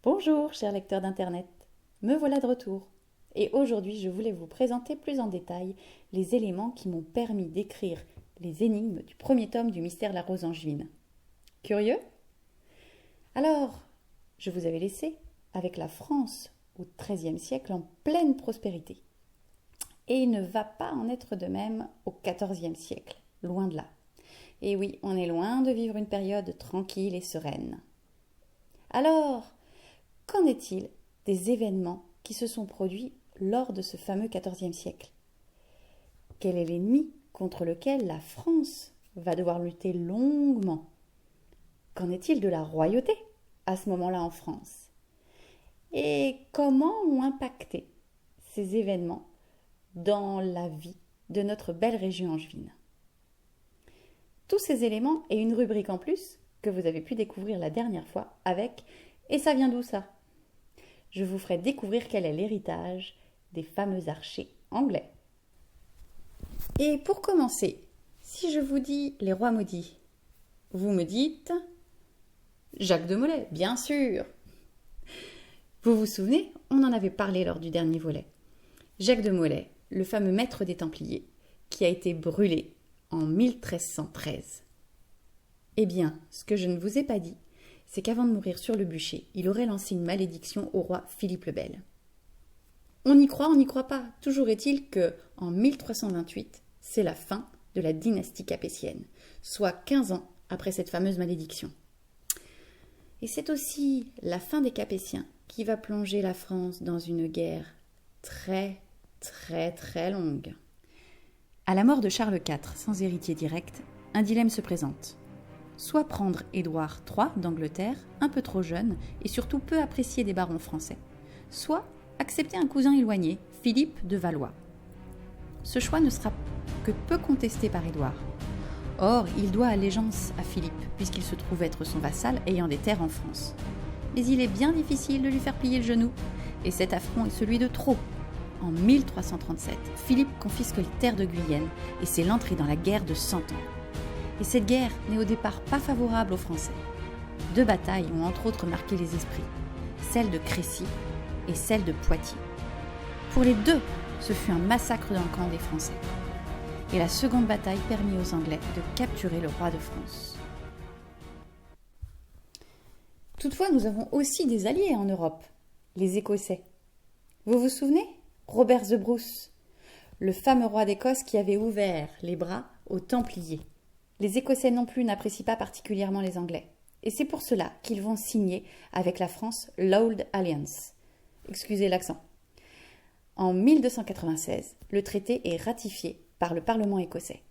Bonjour, chers lecteurs d'Internet, me voilà de retour. Et aujourd'hui, je voulais vous présenter plus en détail les éléments qui m'ont permis d'écrire les énigmes du premier tome du Mystère de la Rose Angevine. Curieux? Alors, je vous avais laissé avec la France au XIIIe siècle en pleine prospérité. Et il ne va pas en être de même au XIVe siècle, loin de là. Et oui, on est loin de vivre une période tranquille et sereine. Alors, qu'en est-il des événements qui se sont produits lors de ce fameux XIVe siècle? Quel est l'ennemi contre lequel la France va devoir lutter longuement? Qu'en est-il de la royauté à ce moment-là en France? Et comment ont impacté ces événements dans la vie de notre belle région angevine? Tous ces éléments et une rubrique en plus que vous avez pu découvrir la dernière fois avec « Et ça vient d'où ça ?» Je vous ferai découvrir quel est l'héritage des fameux archers anglais. Et pour commencer, si je vous dis les rois maudits, vous me dites Jacques de Molay, bien sûr. Vous vous souvenez, on en avait parlé lors du dernier volet. Jacques de Molay, le fameux maître des Templiers, qui a été brûlé en 1313. Eh bien, ce que je ne vous ai pas dit, c'est qu'avant de mourir sur le bûcher, il aurait lancé une malédiction au roi Philippe le Bel. On y croit, on n'y croit pas. Toujours est-il que, en 1328, c'est la fin de la dynastie capétienne, soit 15 ans après cette fameuse malédiction. Et c'est aussi la fin des Capétiens qui va plonger la France dans une guerre très longue. À la mort de Charles IV, sans héritier direct, un dilemme se présente. Soit prendre Édouard III d'Angleterre, un peu trop jeune et surtout peu apprécié des barons français, soit accepter un cousin éloigné, Philippe de Valois. Ce choix ne sera que peu contesté par Édouard. Or, il doit allégeance à Philippe, puisqu'il se trouve être son vassal ayant des terres en France. Mais il est bien difficile de lui faire plier le genou, et cet affront est celui de trop. En 1337, Philippe confisque les terres de Guyenne, et c'est l'entrée dans la guerre de 100 ans. Et cette guerre n'est au départ pas favorable aux Français. 2 batailles ont entre autres marqué les esprits, celle de Crécy et celle de Poitiers. Pour les 2, ce fut un massacre dans le camp des Français. Et la seconde bataille permit aux Anglais de capturer le roi de France. Toutefois, nous avons aussi des alliés en Europe, les Écossais. Vous vous souvenez? Robert the Bruce, le fameux roi d'Écosse qui avait ouvert les bras aux Templiers. Les Écossais non plus n'apprécient pas particulièrement les Anglais. Et c'est pour cela qu'ils vont signer avec la France l'Old Alliance. Excusez l'accent. En 1296, le traité est ratifié par le Parlement écossais.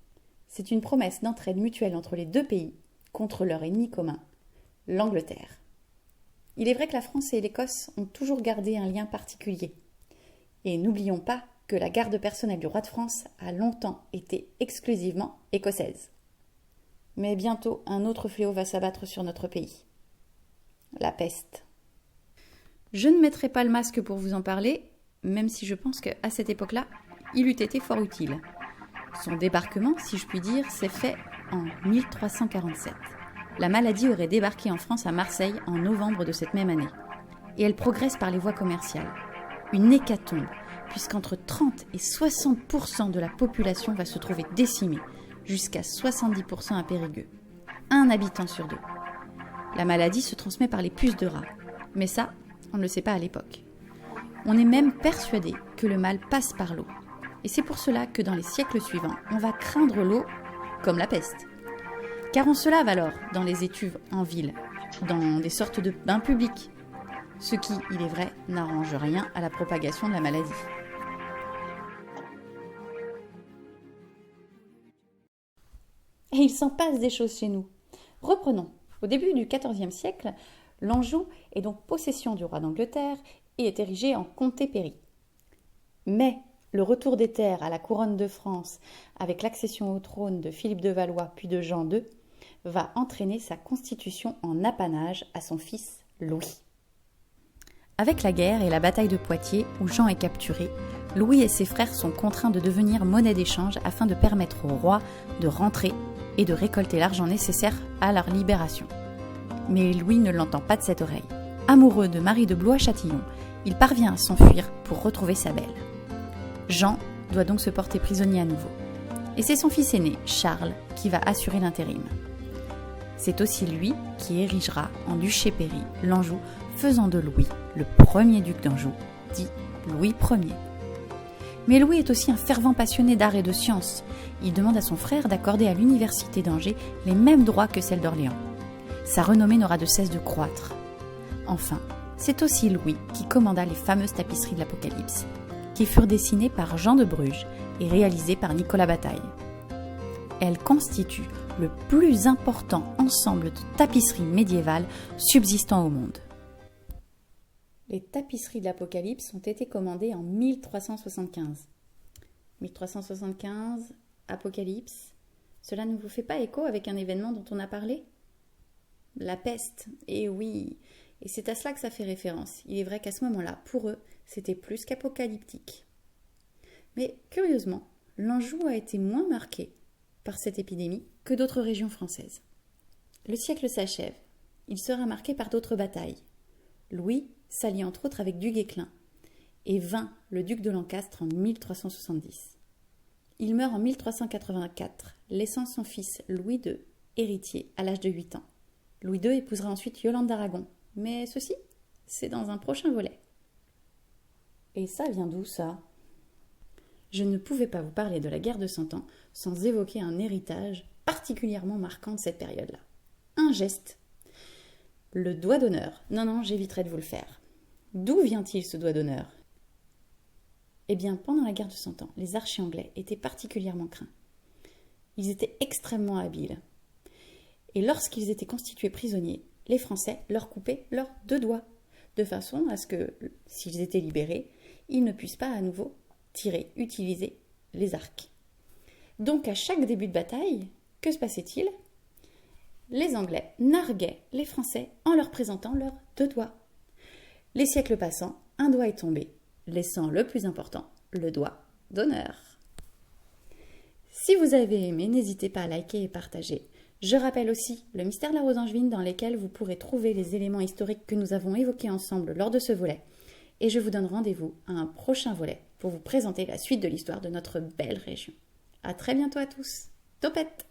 C'est une promesse d'entraide mutuelle entre les 2 pays contre leur ennemi commun, l'Angleterre. Il est vrai que la France et l'Écosse ont toujours gardé un lien particulier. Et n'oublions pas que la garde personnelle du roi de France a longtemps été exclusivement écossaise. Mais bientôt, un autre fléau va s'abattre sur notre pays. La peste. Je ne mettrai pas le masque pour vous en parler, même si je pense qu'à cette époque-là, il eût été fort utile. Son débarquement, si je puis dire, s'est fait en 1347. La maladie aurait débarqué en France à Marseille en novembre de cette même année. Et elle progresse par les voies commerciales. Une hécatombe, puisqu'entre 30 et 60% de la population va se trouver décimée, jusqu'à 70% à Périgueux. 1 habitant sur 2. La maladie se transmet par les puces de rat. Mais ça, on ne le sait pas à l'époque. On est même persuadé que le mal passe par l'eau. Et c'est pour cela que dans les siècles suivants, on va craindre l'eau comme la peste. Car on se lave alors dans les étuves en ville, dans des sortes de bains publics. Ce qui, il est vrai, n'arrange rien à la propagation de la maladie. Et il s'en passe des choses chez nous. Reprenons. Au début du XIVe siècle, l'Anjou est donc possession du roi d'Angleterre et est érigé en comté-pairie. Mais le retour des terres à la couronne de France avec l'accession au trône de Philippe de Valois puis de Jean II va entraîner sa constitution en apanage à son fils Louis. Avec la guerre et la bataille de Poitiers, où Jean est capturé, Louis et ses frères sont contraints de devenir monnaie d'échange afin de permettre au roi de rentrer et de récolter l'argent nécessaire à leur libération. Mais Louis ne l'entend pas de cette oreille. Amoureux de Marie de Blois-Châtillon, il parvient à s'enfuir pour retrouver sa belle. Jean doit donc se porter prisonnier à nouveau. Et c'est son fils aîné, Charles, qui va assurer l'intérim. C'est aussi lui qui érigera en duché Péry l'Anjou, faisant de Louis le premier duc d'Anjou, dit Louis Ier. Mais Louis est aussi un fervent passionné d'art et de sciences. Il demande à son frère d'accorder à l'université d'Angers les mêmes droits que celle d'Orléans. Sa renommée n'aura de cesse de croître. Enfin, c'est aussi Louis qui commanda les fameuses tapisseries de l'Apocalypse, qui furent dessinées par Jean de Bruges et réalisées par Nicolas Bataille. Elles constituent le plus important ensemble de tapisseries médiévales subsistant au monde. Les tapisseries de l'Apocalypse ont été commandées en 1375. 1375, Apocalypse, cela ne vous fait pas écho avec un événement dont on a parlé ? La peste, et oui, et c'est à cela que ça fait référence. Il est vrai qu'à ce moment-là, pour eux, c'était plus qu'apocalyptique. Mais curieusement, l'Anjou a été moins marqué par cette épidémie que d'autres régions françaises. Le siècle s'achève. Il sera marqué par d'autres batailles. Louis s'allie entre autres avec du Guesclin et vainc le duc de Lancastre en 1370. Il meurt en 1384, laissant son fils Louis II héritier à l'âge de 8 ans. Louis II épousera ensuite Yolande d'Aragon, mais ceci, c'est dans un prochain volet. Et ça vient d'où ça ? Je ne pouvais pas vous parler de la guerre de Cent Ans sans évoquer un héritage particulièrement marquant de cette période-là. Un geste. Le doigt d'honneur. Non, j'éviterai de vous le faire. D'où vient-il ce doigt d'honneur ? Eh bien, pendant la guerre de Cent Ans, les archers anglais étaient particulièrement craints. Ils étaient extrêmement habiles. Et lorsqu'ils étaient constitués prisonniers, les Français leur coupaient leurs 2 doigts, de façon à ce que, s'ils étaient libérés, ils ne puissent pas à nouveau utiliser les arcs. Donc à chaque début de bataille, que se passait-il ? Les Anglais narguaient les Français en leur présentant leurs 2 doigts. Les siècles passant, un doigt est tombé, laissant le plus important, le doigt d'honneur. Si vous avez aimé, n'hésitez pas à liker et partager. Je rappelle aussi le mystère de la rose angevine dans lequel vous pourrez trouver les éléments historiques que nous avons évoqués ensemble lors de ce volet. Et je vous donne rendez-vous à un prochain volet pour vous présenter la suite de l'histoire de notre belle région. À très bientôt à tous. Topette!